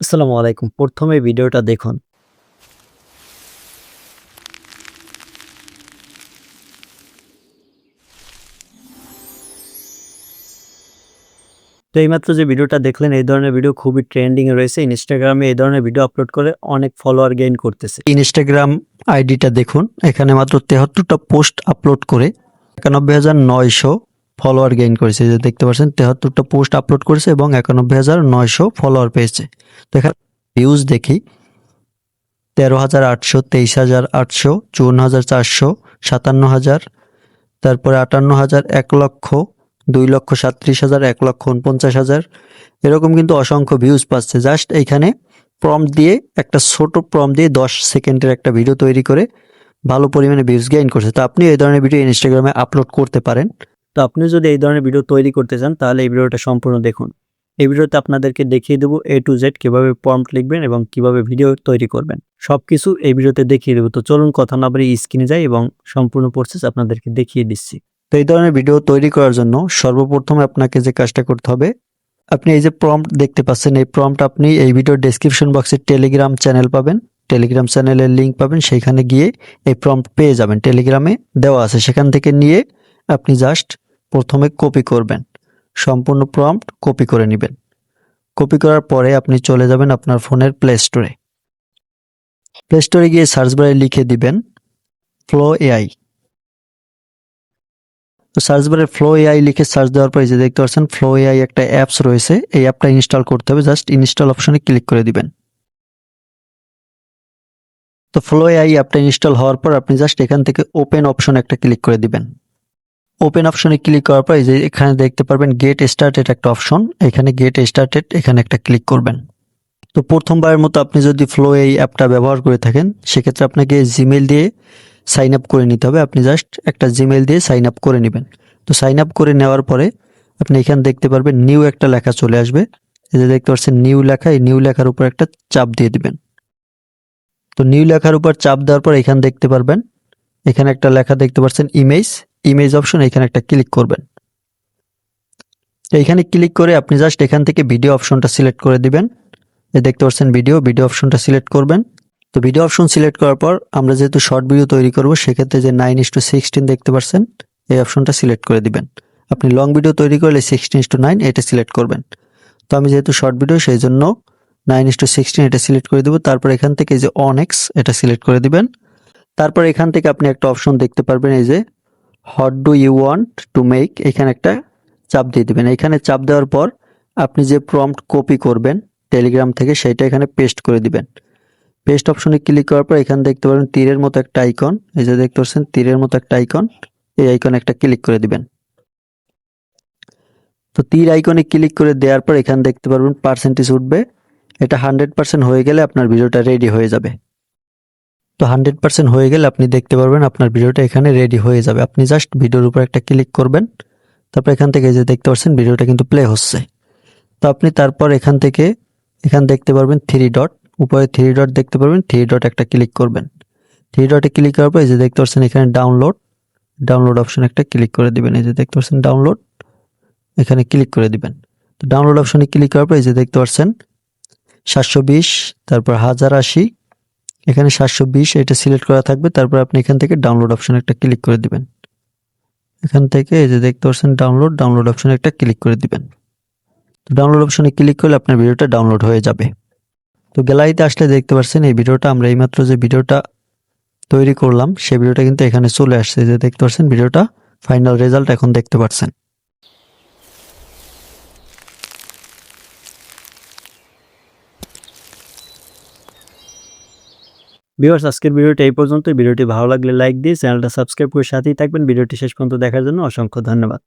আসসালামু আলাইকুম। প্রথমে ভিডিওটা দেখুন। তো এইমাত্র যে ভিডিওটা দেখলেন, এই ধরনের ভিডিও খুবই ট্রেন্ডিং এ রয়েছে। Instagram এ এই ধরনের ভিডিও আপলোড করে অনেক ফলোয়ার গেইন করতেছে। Instagram আইডিটা দেখুন। এখানে মাত্র ৭৩ টা পোস্ট আপলোড করে ৯১,৯০০ ফলোয়ার গেইন করেছে। এই যে দেখতে পাচ্ছেন ৭৩ টা পোস্ট আপলোড করেছে এবং ৯১,৯০০ ফলোয়ার পেয়েছে। তো এখানে ভিউজ দেখি ১৩,৮০০, ২৩,৮০০, ৫৪,৪০০, ৫৭,০০০, তারপরে ৫৮,০০০, ১,০০,০০০, ২,৩৭,০০০, ১,৪৯,০০০, এরকম কিন্তু অসংখ্য ভিউজ পাচ্ছে। জাস্ট এইখানে প্রম্পট দিয়ে একটা ছোট প্রম্পট দিয়ে ১০ সেকেন্ডের একটা ভিডিও তৈরি করে ভালো পরিমাণে ভিউজ গেইন করছে। তো আপনি এই ধরনের ভিডিও ইনস্টাগ্রামে আপলোড করতে পারেন। তো আপনি যদি এই ধরনের ভিডিও তৈরি করতে চান তাহলে এই ভিডিওটা সম্পূর্ণ দেখুন। এই ভিডিওতে আপনাদেরকে দেখিয়ে দেব A to Z কিভাবে প্রম্পট লিখবেন এবং কিভাবে ভিডিও তৈরি করবেন। সবকিছু এই ভিডিওতে দেখিয়ে দেব। তো চলুন কথা না বাড়িয়ে স্ক্রিনে যাই এবং সম্পূর্ণ প্রসেস আপনাদেরকে দেখিয়ে দিচ্ছি। তো এই ধরনের ভিডিও তৈরি করার জন্য সর্বপ্রথমে আপনাকে যে কাজটা করতে হবে, আপনি এই যে প্রম্পট দেখতে পাচ্ছেন, এই প্রম্পট আপনি এই ভিডিওর ডেসক্রিপশন বক্সে টেলিগ্রাম চ্যানেল পাবেন। টেলিগ্রাম চ্যানেলের লিঙ্ক পাবেন, সেইখানে গিয়ে এই প্রম্পট পেয়ে যাবেন। টেলিগ্রামে দেওয়া আছে, সেখান থেকে নিয়ে আপনি জাস্ট প্রথমে কপি করবেন। সম্পূর্ণ প্রম্পট কপি করে নেবেন। কপি করার পরে আপনি চলে যাবেন আপনার ফোনের প্লে স্টোরে। প্লে স্টোরে গিয়ে সার্চ বারে লিখে দিবেন ফ্লো এআই। তো সার্চ বারে ফ্লো এআই লিখে সার্চ দেওয়ার পর এই যে দেখতে পাচ্ছেন ফ্লো এআই একটা অ্যাপস রয়েছে। এই অ্যাপটা ইনস্টল করতে হবে। জাস্ট ইনস্টল অপশনে ক্লিক করে দিবেন। তো ফ্লো এআই অ্যাপটা ইনস্টল হওয়ার পর আপনি জাস্ট এখান থেকে ওপেন অপশন একটা ক্লিক করে দিবেন। ওপেন অপশনে ক্লিক করার পর এই যে এখানে দেখতে পারবেন গেট স্টার্টেড একটা অপশন, এখানে গেট স্টার্টেড এখানে একটা ক্লিক করবেন। তো প্রথমবারের মতো আপনি যদি ফ্লো এই অ্যাপটা ব্যবহার করে থাকেন, সেক্ষেত্রে আপনাকে জিমেইল দিয়ে সাইন আপ করে নিতে হবে। আপনি জাস্ট একটা জিমেইল দিয়ে সাইন আপ করে নেবেন। তো সাইন আপ করে নেওয়ার পরে আপনি এখানে দেখতে পারবেন নিউ একটা লেখা চলে আসবে। এই যে দেখতে পাচ্ছেন নিউ লেখা, এই নিউ লেখার উপর একটা চাপ দিয়ে দিবেন। তো নিউ লেখার উপর চাপ দেওয়ার পর এখানে দেখতে পারবেন, এখানে একটা লেখা দেখতে পাচ্ছেন ইমেজ অপশন, এখানে একটা ক্লিক করবেন। তো এখানে ক্লিক করে আপনি জাস্ট এখান থেকে ভিডিও অপশনটা সিলেক্ট করে দিবেন। এই দেখতে পাচ্ছেন ভিডিও অপশনটা সিলেক্ট করবেন। তো ভিডিও অপশন সিলেক্ট করার পর আমরা যেহেতু শর্ট ভিডিও তৈরি করব, সেক্ষেত্রে যে 9:16 দেখতে পাচ্ছেন এই অপশনটা সিলেক্ট করে দিবেন। আপনি লং ভিডিও তৈরি করলে 16:9 এটা সিলেক্ট করবেন। তো আমি যেহেতু শর্ট ভিডিও সেই জন্য 9:16 এটা সিলেক্ট করে দেব। তারপর এখান থেকে যে অনেক্স এটা সিলেক্ট করে দিবেন। তারপর এখান থেকে আপনি একটা অপশন দেখতে পারবেন, এই যে what do you want to make, এখানে একটা চাপ দিয়ে দিবেন। এখানে চাপ দেওয়ার পর আপনি যে প্রম্পট কপি করবেন টেলিগ্রাম থেকে সেটা এখানে পেস্ট করে দিবেন। পেস্ট অপশনে ক্লিক করার পর এখানে দেখতে পারবেন তীরের মতো একটা আইকন, এই যে দেখতে পাচ্ছেন তীরের মতো একটা আইকন, এই আইকনে একটা ক্লিক করে দিবেন। তো তীর আইকনে ক্লিক করে দেওয়ার পর এখানে দেখতে পারবেন পার্সেন্টেজ উঠবে। এটা 100% হয়ে গেলে আপনার ভিডিওটা রেডি হয়ে যাবে। তো 100% হয়ে গেলে আপনি দেখতে পারবেন আপনার ভিডিওটা এখানে রেডি হয়ে যাবে। আপনি জাস্ট ভিডিওর উপর একটা ক্লিক করবেন। তারপর এখান থেকে যে দেখতে পাচ্ছেন ভিডিওটা কিন্তু প্লে হচ্ছে। তো আপনি তারপর এখান থেকে এখানে দেখতে পারবেন 3 ডট, উপরে 3 ডট দেখতে পারবেন, 3 ডট একটা ক্লিক করবেন। 3 ডটে ক্লিক করার পর এই যে দেখতে পাচ্ছেন এখানে ডাউনলোড অপশন একটা ক্লিক করে দিবেন। এই যে দেখতে পাচ্ছেন ডাউনলোড, এখানে ক্লিক করে দিবেন। তো ডাউনলোড অপশনে ক্লিক করার পর এই যে দেখতে পাচ্ছেন 720, তারপর 1080, এখানে 720 এটা সিলেক্ট করা থাকবে। তারপর আপনি এখান থেকে ডাউনলোড অপশন একটা ক্লিক করে দিবেন। এখান থেকে এই যে দেখতে পাচ্ছেন ডাউনলোড অপশনে একটা ক্লিক করে দিবেন। তো ডাউনলোড অপশনে ক্লিক করলে আপনার ভিডিওটা ডাউনলোড হয়ে যাবে। তো গ্যালারিতে আসলে দেখতে পাচ্ছেন এই ভিডিওটা আমরা এইমাত্র যে ভিডিওটা তৈরি করলাম সেই ভিডিওটা কিন্তু এখানে চলে আসছে। যে দেখতে পাচ্ছেন ভিডিওটা ফাইনাল রেজাল্ট এখন দেখতে পাচ্ছেন। ভিউয়ার্স, আজকের ভিডিওটা এই পর্যন্তই। ভিডিওটি ভালো লাগলে লাইক দিয়ে চ্যানেলটা সাবস্ক্রাইব করে সাথেই থাকবেন। ভিডিওটি শেষ পর্যন্ত দেখার জন্য অসংখ্য ধন্যবাদ।